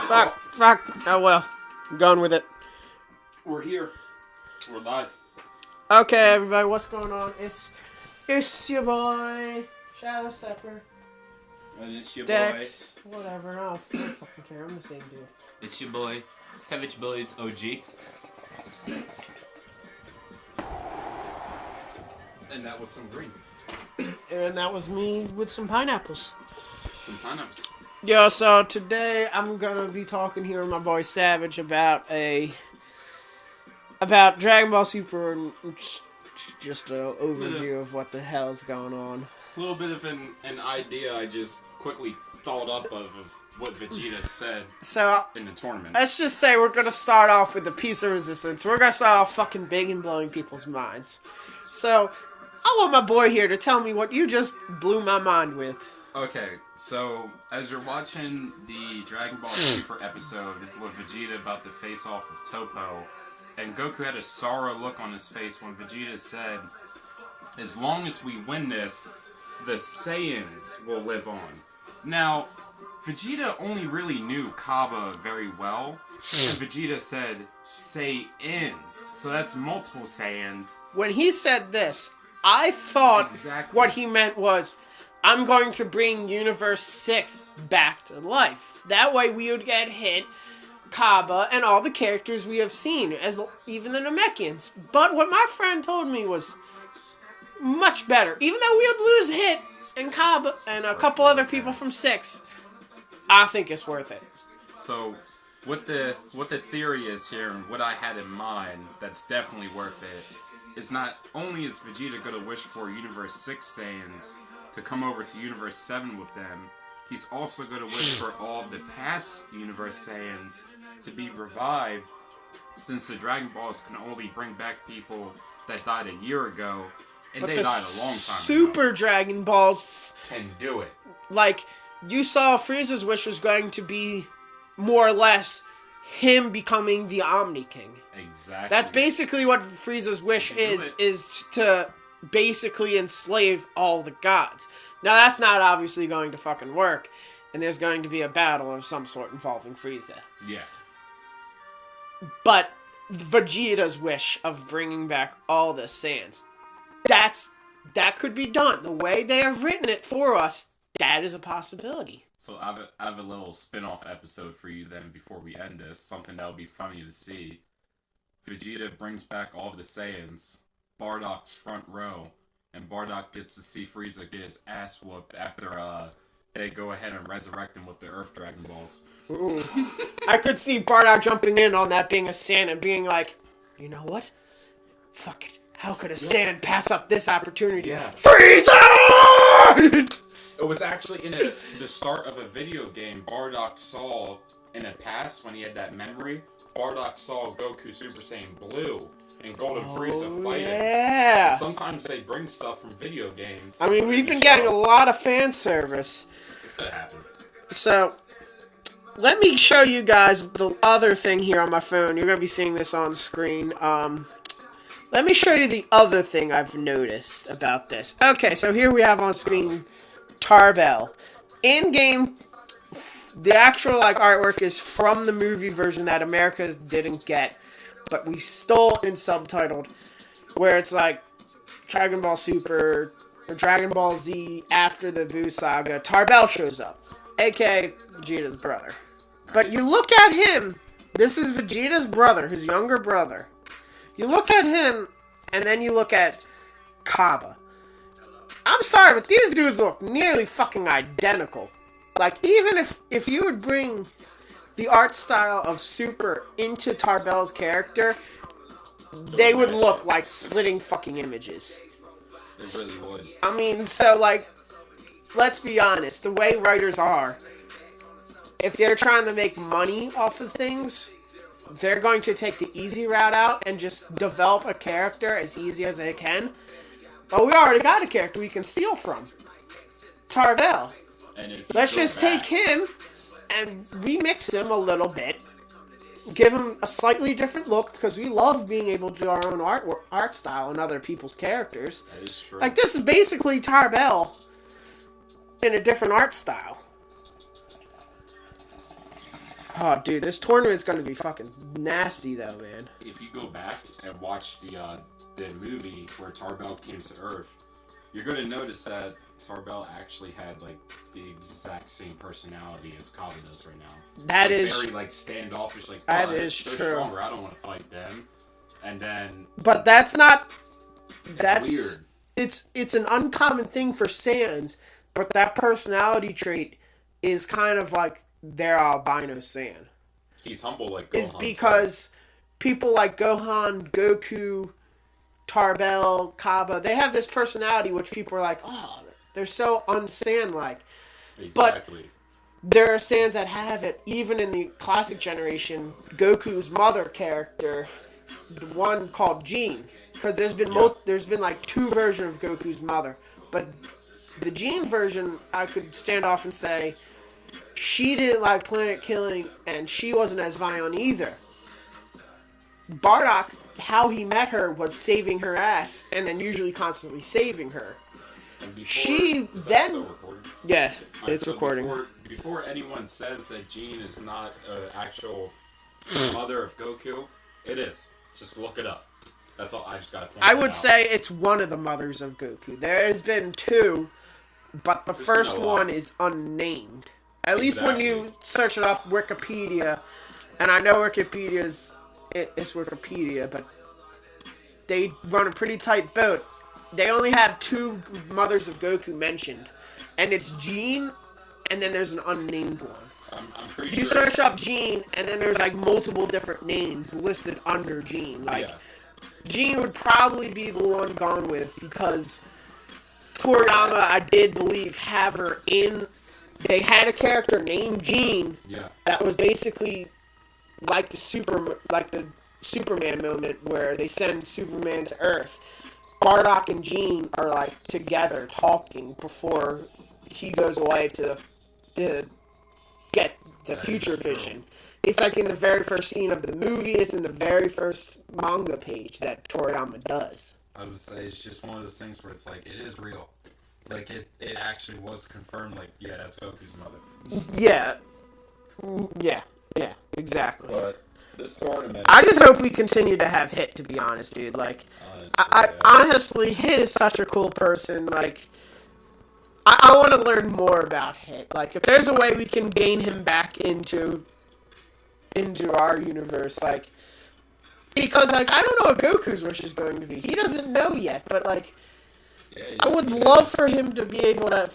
Fuck. Oh well. I'm going with it. We're here. We're live. Okay, everybody, what's going on? It's your boy, Shadow Stepper. And it's your Dex, whatever, I don't fucking care, I'm the same dude. It's your boy, Savageboysog OG. And that was some green. And that was me with some pineapples. Some pineapples. Yeah, so today I'm gonna be talking here with my boy Savage about Dragon Ball Super and just an overview of what the hell's going on. A little bit of an idea I just quickly thought up of what Vegeta said in the tournament. Let's just say we're gonna start off with the piece of resistance. We're gonna start off fucking big and blowing people's minds. So, I want my boy here to tell me what you just blew my mind with. Okay, so as you're watching the Dragon Ball Super episode with Vegeta about to face off with Topo, and Goku had a sorrow look on his face when Vegeta said, as long as we win this, the Saiyans will live on. Now, Vegeta only really knew Kaba very well, and Vegeta said Saiyans, so that's multiple Saiyans. When he said this, I thought what he meant was, I'm going to bring Universe 6 back to life. That way we would get hit Kaba and all the characters we have seen, as even the Namekians. But what my friend told me was much better. Even though we would lose Hit and Kaba and a couple other people from 6, I think it's worth it. So, what the theory is here, and what I had in mind that's definitely worth it, is not only is Vegeta going to wish for Universe 6 Saiyans to come over to Universe 7 with them, he's also going to wish for all of the past Universe Saiyans to be revived, since the Dragon Balls can only bring back people that died a year ago, and they died a long time Super ago. Dragon Balls Can do it. Like, you saw Frieza's wish was going to be more or less him becoming the Omni King. Exactly. That's basically what Frieza's wish is to basically enslave all the gods. Now, that's not obviously going to fucking work, and there's going to be a battle of some sort involving Frieza. Yeah. But Vegeta's wish of bringing back all the Saiyans, that could be done. The way they have written it for us, that is a possibility. So I have a little spin-off episode for you then before we end this, something that would be funny to see. Vegeta brings back all of the Saiyans, Bardock's front row, and Bardock gets to see Frieza get his ass whooped after they go ahead and resurrect him with the Earth Dragon Balls. Ooh. I could see Bardock jumping in on that, being a Saiyan, and being like, you know what? Fuck it. How could a Saiyan pass up this opportunity? Yeah. Frieza! It was actually in the start of a video game. Bardock saw in the past, when he had that memory, Bardock saw Goku Super Saiyan Blue and Golden Frieza fighting. Yeah. And sometimes they bring stuff from video games. I mean, we've been getting a lot of fan service. It's gonna happen. So, let me show you guys the other thing here on my phone. You're gonna be seeing this on screen. Let me show you the other thing I've noticed about this. Okay, so here we have on screen Tarbell. In-game, the actual artwork is from the movie version that America didn't get, but we stole and subtitled, where it's like Dragon Ball Super or Dragon Ball Z after the Buu saga. Tarbell shows up, aka Vegeta's brother. But you look at him, this is Vegeta's brother, his younger brother. You look at him, and then you look at Kaba. I'm sorry, but these dudes look nearly fucking identical. Like, even if you would bring the art style of Super into Tarbell's character, they would look like splitting fucking images. They really would. I mean, so, let's be honest. The way writers are, if they're trying to make money off of things, they're going to take the easy route out and just develop a character as easy as they can. But we already got a character we can steal from. Tarbell. Let's just take him and remix him a little bit. Give him a slightly different look, because we love being able to do our own art style and other people's characters. That is true. Like, this is basically Tarbell in a different art style. Oh, dude, this tournament's gonna be fucking nasty, though, man. If you go back and watch the movie where Tarbell came to Earth, you're gonna notice that Tarbell actually had like the exact same personality as Kaba does right now. That like, is very like standoffish. Like that is they're true. Stronger. I don't want to fight them. And then, but that's not. That's weird. It's an uncommon thing for Saiyans, but that personality trait is kind of like their albino Saiyan. He's humble like Gohan. Is because people like Gohan, Goku, Tarbell, Kaba, they have this personality which people are like, oh, they're so un-Saiyan-like. Exactly. But there are Saiyans that have it. Even in the classic generation, Goku's mother character, the one called Jean, because there's been like two versions of Goku's mother, but the Jean version, I could stand off and say, she didn't like planet killing, and she wasn't as violent either. Bardock, how he met her was saving her ass, and then usually constantly saving her. She then... Yes, it's recording. Before anyone says that Jean is not an actual mother of Goku, it is. Just look it up. That's all. I just got to point I it would out. say it's one of the mothers of Goku. There has been two, but the first one is unnamed. At least when you search it up, Wikipedia, and I know Wikipedia's it's Wikipedia, but they run a pretty tight boat. They only have two mothers of Goku mentioned, and it's Jean, and then there's an unnamed one. I'm pretty You sure. search up Jean, and then there's like multiple different names listed under Jean. Like, Jean would probably be the one gone with because Toriyama, I did believe, have her in. They had a character named Jean that was basically like the Superman moment where they send Superman to Earth. Bardock and Jean are like together talking before he goes away to get the future vision. It's like in the very first scene of the movie. It's in the very first manga page that Toriyama does. I would say it's just one of those things where it's like, it is real. Like, it actually was confirmed, like, yeah, that's Goku's mother. Yeah, exactly. But this tournament... I just hope we continue to have Hit, to be honest, dude. Like, I honestly, Hit is such a cool person. Like, I want to learn more about Hit. Like, if there's a way we can gain him back into our universe, like, because, like, I don't know what Goku's wish is going to be. He doesn't know yet, but, like, I would love for him to be able to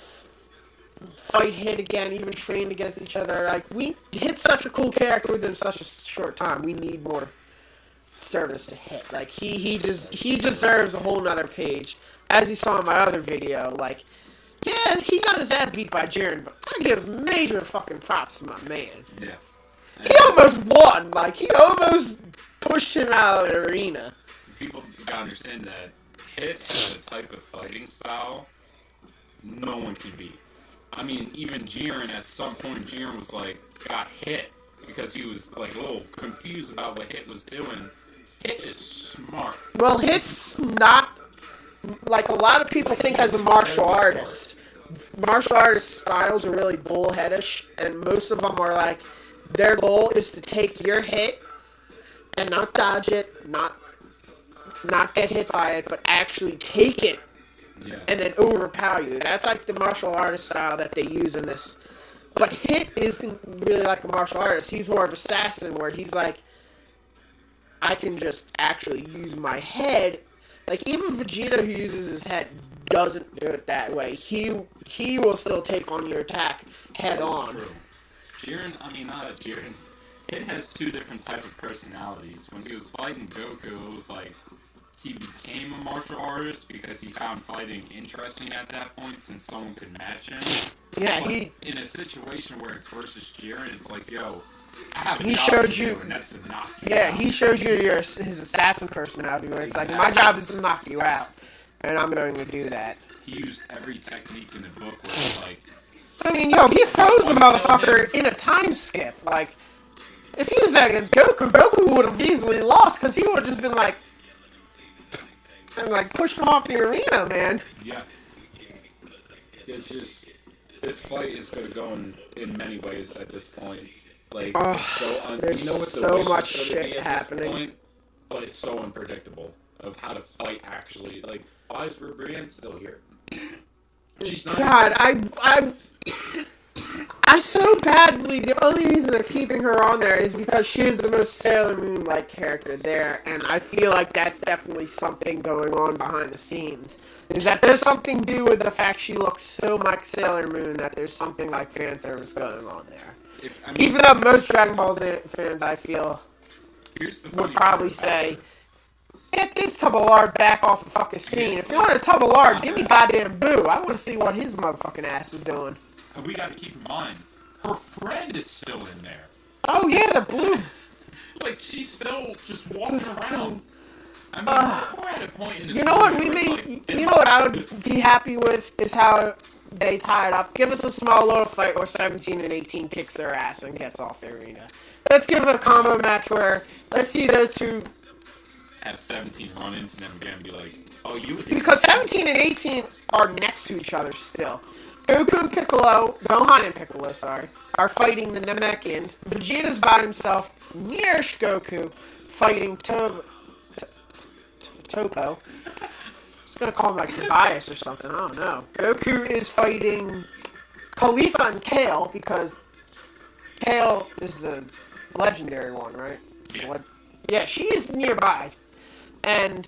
fight Hit again, even train against each other. Like, Hit's such a cool character within such a short time. We need more service to Hit. Like, he deserves a whole nother page. As you saw in my other video, like, yeah, he got his ass beat by Jiren, but I give major fucking props to my man. Yeah. He almost won. Like, he almost pushed him out of the arena. People gotta understand that Hit has a type of fighting style no one can beat. I mean, even Jiren, at some point, Jiren was like, got hit because he was like a little confused about what Hit was doing. Hit is smart. Well, Hit's not, like a lot of people think as a martial artist. Martial artist styles are really bullheadish, and most of them are like, their goal is to take your hit and not dodge it, not get hit by it, but actually take it and then overpower you. That's like the martial artist style that they use in this. But Hit isn't really like a martial artist. He's more of an assassin where he's like, I can just actually use my head. Like, even Vegeta, who uses his head, doesn't do it that way. He will still take on your attack head on. True. Jiren, not Jiren. Hit has two different types of personalities. When he was fighting Goku, it was like he became a martial artist because he found fighting interesting at that point since someone could match him. Yeah, but in a situation where it's versus Jiren, it's like, yo, I have a he job showed to you, do, and that's to knock you yeah, out. he shows you his assassin personality, where it's like, my job is to knock you out, and I'm going to do that. He used every technique in the book where it's like, I mean, yo, he froze the motherfucker in a time skip. Like, if he was that against Goku, Goku would have easily lost, because he would have just been like, and like pushed him off the arena, man. yeah. It's just, this fight is going to go in many ways at this point. Like, Oh, it's so there's you know what the so wish much is gonna be shit at happening. this point, but it's so unpredictable of how to fight actually. Like, why is Brienne still here? She's not. God, I so badly. The only reason they're keeping her on there is because she is the most Sailor Moon like character there, and I feel like that's definitely something going on behind the scenes. Is that there's something to do with the fact she looks so much Sailor Moon that there's something like fan service going on there. Even though most Dragon Ball Z fans, I feel, would probably say, get this tub of lard back off the fucking screen. If you want a tub of lard, give me goddamn Boo. I want to see what his motherfucking ass is doing. And we got to keep in mind, her friend is still in there. Oh yeah, the blue. Like, she's still just walking around. I mean, we're at a point in the You know what story we where made? it's like, You know what I would be happy with is how they tie it up. Give us a small little fight where 17 and 18 kicks their ass and gets off the arena. Let's give it a combo match where let's see those two. have 17 run into them again and be like, oh, you would Because 17 and 18 are next to each other still. Goku and Piccolo, Gohan and Piccolo, sorry, are fighting the Namekians. Vegeta's by himself near Goku, fighting Topo. I was gonna call him like Tobias or something, I don't know. Goku is fighting Khalifa and Kale, because Kale is the legendary one, right? Yeah, she's nearby. And,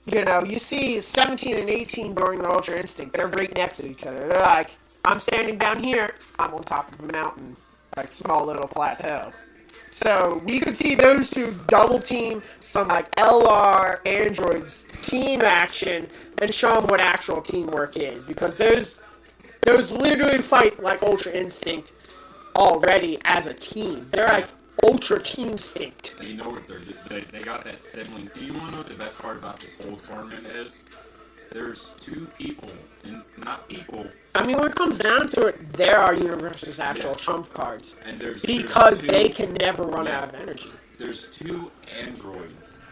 you know, you see 17 and 18 during the Ultra Instinct. They're right next to each other. They're like, I'm standing down here, I'm on top of a mountain. Like, small little plateau. So, we could see those two double team some, like, LR androids team action and show them what actual teamwork is. Because those literally fight like Ultra Instinct already as a team. They're like Ultra Team Instinct. And you know what they got that sibling. Do you want to know what the best part about this whole tournament is? There's two people, and not people. I mean, when it comes down to it, there are Universe's actual trump cards. And because two, they can never run out of energy. There's two androids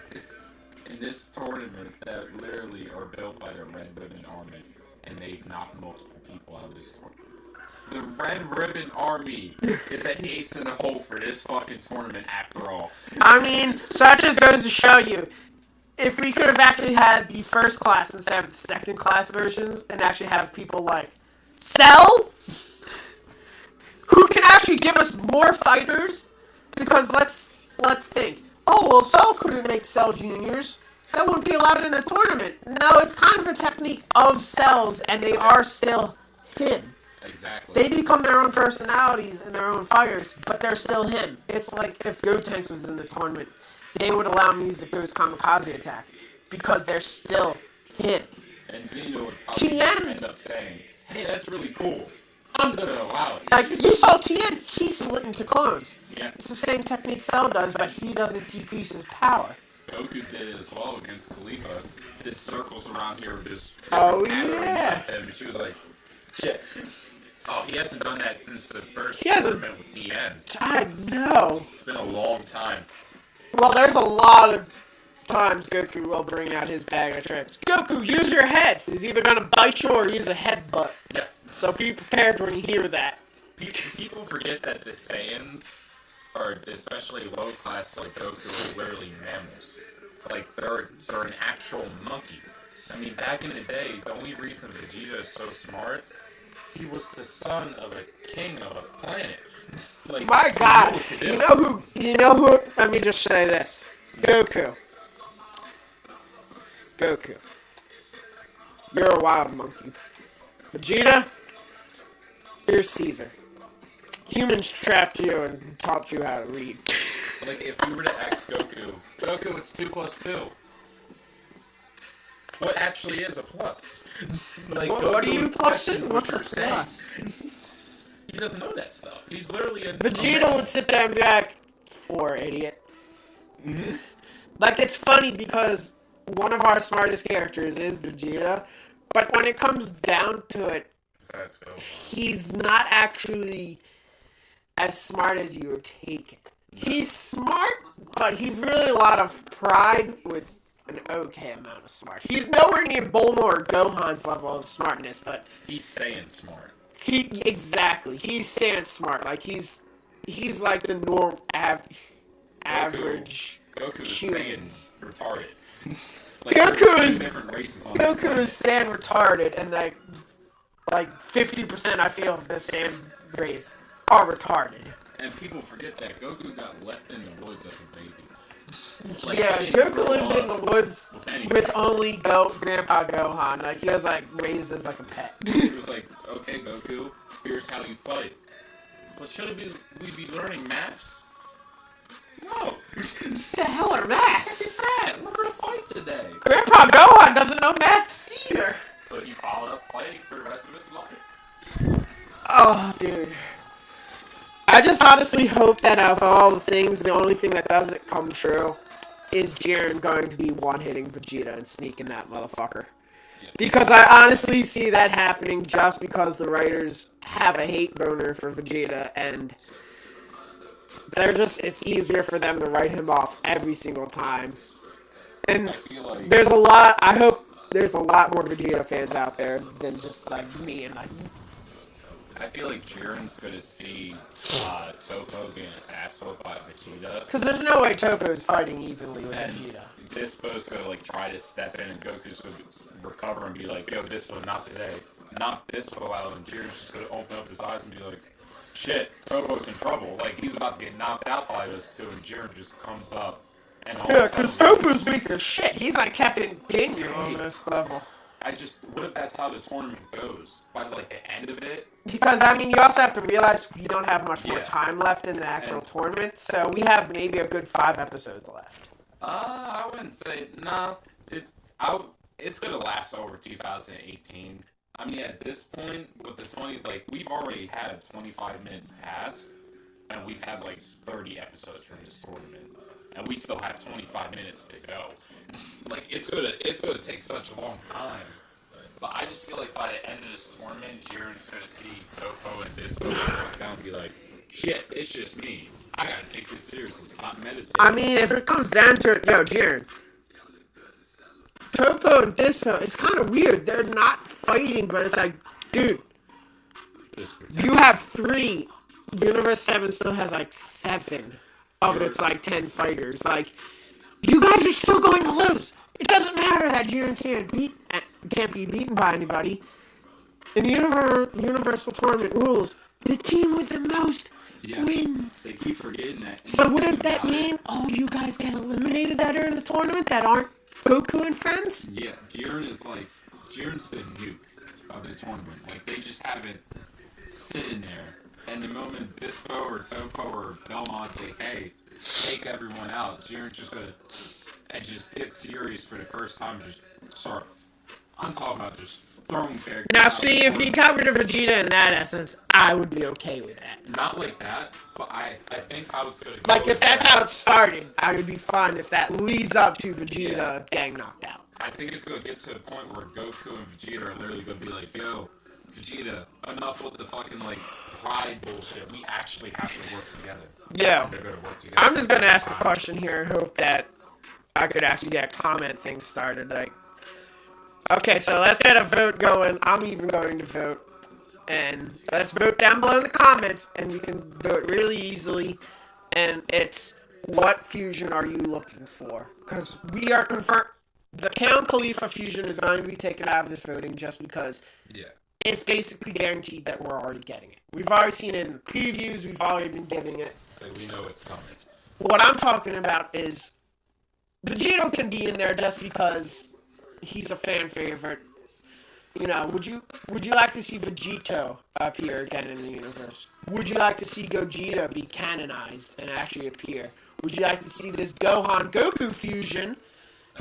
in this tournament that literally are built by the Red Ribbon Army, and they've knocked multiple people out of this tournament. The Red Ribbon Army is an ace in the hole for this fucking tournament after all. I mean, so that just goes to show you, if we could have actually had the first class instead of the second class versions, and actually have people like Cell, who can actually give us more fighters, because let's think. Oh, well, Cell couldn't make Cell Juniors. That wouldn't be allowed in the tournament. No, it's kind of a technique of Cells, and they are still hidden. Exactly. They become their own personalities and their own fighters, but they're still him. It's like if Gotenks was in the tournament, they would allow him to use the Ghost Kamikaze attack, because they're still him. And Zeno would probably end up saying, hey, that's really cool. I'm gonna allow it. Like, you saw Tien, he's split into clones. Yeah. It's the same technique Cell does, but he doesn't decrease his power. Goku did it as well against Khalifa. Did circles around here with his yeah. of him. And she was like, shit. Oh, he hasn't done that since the first He hasn't. tournament with Tien. I know. It's been a long time. Well, there's a lot of times Goku will bring out his bag of tricks. Goku, use your head. He's either gonna bite you or use a headbutt. Yeah. So be prepared when you hear that. People forget that the Saiyans, or especially low class like Goku, are literally mammals. Like, they're an actual monkey. I mean, back in the day, the only reason Vegeta is so smart, he was the son of a king of a planet. Like, My God, you know who, let me just say this. Goku. You're a wild monkey. Vegeta, you're Caesar. Humans trapped you and taught you how to read. Like, if you were to ask Goku, it's 2 plus 2. What actually is a plus? Like, what are you plusing? What's a saying. plus? He doesn't know that stuff. He's literally a Vegeta would sit there and be like, 4, idiot. Mm-hmm. Like, it's funny because one of our smartest characters is Vegeta, but when it comes down to it, he's not actually as smart as you would take it. He's smart, but he's really a lot of pride with an okay amount of smart. He's nowhere near Bulma or Gohan's level of smartness, but he's saying smart. He's saying smart. Like, he's he's like the average. Goku is human. Saiyan's retarded. Goku is Saiyan retarded, and like 50% I feel of the Saiyan race are retarded. And people forget that Goku got left in the woods as a baby. Goku lived in the woods with only Grandpa Gohan. Like, he was, like, raised as, like, a pet. He was like, okay, Goku, here's how you fight. But should we be learning maths? No. What the hell are maths? We're gonna fight today. Grandpa Gohan doesn't know maths either. So he followed up fighting for the rest of his life. Oh, dude. I just honestly hope that out of all the things, the only thing that doesn't come true is Jiren going to be one-hitting Vegeta and sneaking that motherfucker. Yeah. Because I honestly see that happening just because the writers have a hate boner for Vegeta, and it's easier for them to write him off every single time. And I hope there's a lot more Vegeta fans out there than just like me and like. I feel like Jiren's gonna see Toppo getting his ass whooped by Vegeta. Because there's no way Toppo's fighting evenly with Vegeta. Dispo's gonna like try to step in, and Goku's gonna recover and be like, "Yo, Dispo, not today." Knock Dispo out, and Jiren's just gonna open up his eyes and be like, "Shit, Toppo's in trouble." Like, he's about to get knocked out by those two, and Jiren just comes up. And because Toppo's weak as shit. He's like Captain Ginyu on this level. What if that's how the tournament goes? By, like, the end of it? Because, I mean, you also have to realize we don't have much more time left in the actual tournament, so we have maybe a good 5 episodes left. I wouldn't say, it's gonna last over 2018. I mean, at this point, with the we've already had 25 minutes past, and we've had, 30 episodes from this tournament. And we still have 25 minutes to go. It's gonna take such a long time. But I just feel like by the end of this tournament, Jiren's gonna see Toppo and Dispo walk down and be like, "Shit, it's just me. I gotta take this seriously. Stop meditating." I mean, if it comes down to it, Jiren, Toppo and Dispo, it's kind of weird. They're not fighting, but it's like, dude, you have 3. Universe 7 still has 7 of its 10 fighters. You guys are still going to lose. It doesn't matter that Jiren can't be beaten by anybody. In the Universal Tournament rules, the team with the most wins. They keep forgetting that. So wouldn't that mean you guys get eliminated that are in the tournament that aren't Goku and friends? Yeah, Jiren's the nuke of the tournament. They just have it sitting there. And the moment Dispo or Toppo or Belmont say, "Hey, take everyone out," Jiren's just gonna just get serious for the first time. Just start. I'm talking about just throwing characters. Now, see, if he got rid of Vegeta in that essence, I would be okay with that. Not like that, but I think how it's gonna go. If that's how it started, I would be fine if that leads up to Vegeta getting knocked out. I think it's gonna get to a point where Goku and Vegeta are literally gonna be like, "Yo, Vegeta, enough with the fucking pride bullshit. We actually have to work together." Yeah. They're gonna work together. I'm just gonna ask a question here and hope that I could actually get comment things started. Okay, so let's get a vote going. I'm even going to vote. And let's vote down below in the comments, and you can vote really easily. And it's, what fusion are you looking for? Because we are confirmed. The Count Khalifa fusion is going to be taken out of this voting just because it's basically guaranteed that we're already getting it. We've already seen it in the previews. We've already been getting it. We know it's coming. What I'm talking about is Vegito can be in there just because he's a fan favorite. Would you like to see Vegito appear again in the universe? Would you like to see Gogeta be canonized and actually appear? Would you like to see this Gohan-Goku fusion?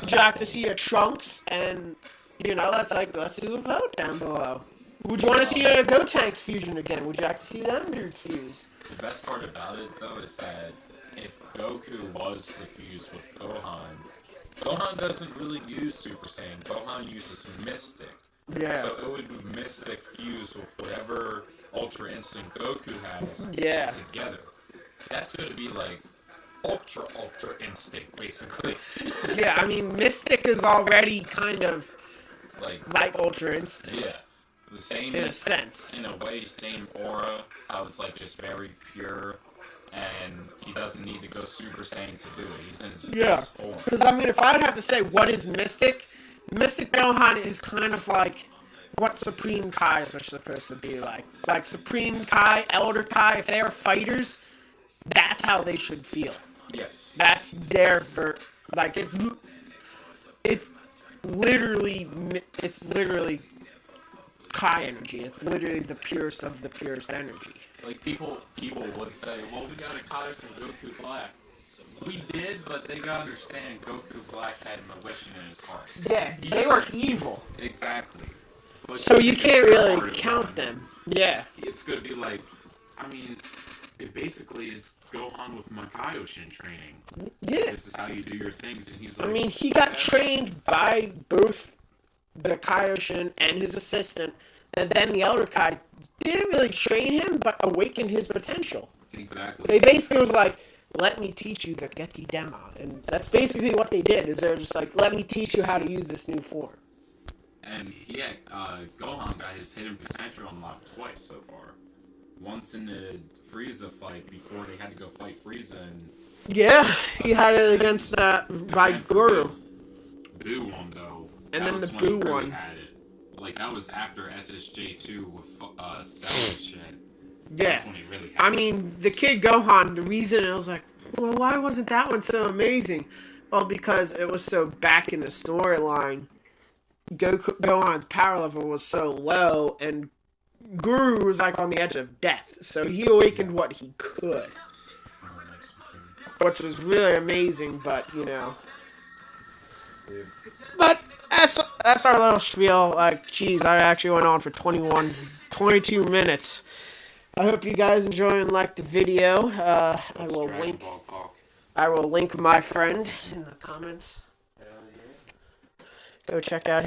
Would you like to see a Trunks? And, let's do a vote down below. Would you want to see a Gotenks fusion again? Would you like to see them dudes fuse? The best part about it, though, is that if Goku was to fuse with Gohan doesn't really use Super Saiyan. Gohan uses Mystic. Yeah. So it would be Mystic fused with whatever Ultra Instinct Goku has together. That's going to be Ultra Instinct, basically. Yeah, I mean, Mystic is already kind of like Ultra Instinct. Yeah. The same, in a sense. In a way, same aura. How it's just very pure. and he doesn't need to go Super Saiyan to do it. He's in his Yeah, best form. because I mean, if I would have to say what is Mystic, Mystic Gohan is kind of like what Supreme Kais are supposed to be like. Like Supreme Kai, Elder Kai, if they are fighters, that's how they should feel. Yeah. That's their like it's literally Kai energy. It's literally the purest of the purest energy. Like people would say, well, we got a Kai from Goku Black. We did, but they gotta understand Goku Black had malicious in his heart. Yeah, they were evil. Exactly. But So you can't really count them. Yeah. It's gonna be like, I mean, it's Gohan with Kaioshin training. Yeah. This is how you do your things, and he's like. I mean, he got trained by both the Kaioshin and his assistant, and then the Elder Kai didn't really train him, but awakened his potential. Exactly. They basically was like, let me teach you the Geki Dema. And that's basically what they did, is they're just like, let me teach you how to use this new form. And Gohan got his hidden potential unlocked twice so far. Once in the Frieza fight before they had to go fight Frieza, and yeah, he had it against by Guru. Boo one though. And then the when Boo he really one. Had it. Like that was after SSJ2 with Cell shit. Yeah. That's when he really had I mean, the Kid Gohan, the reason it was like, well, why wasn't that one so amazing? Well, because it was so back in the storyline. Gohan's power level was so low, and Guru was like on the edge of death. So he awakened what he could. Which was really amazing, but, you know. But that's our little spiel. Like, geez, I actually went on for 22 minutes. I hope you guys enjoy and like the video. I will link my friend in the comments. Go check out his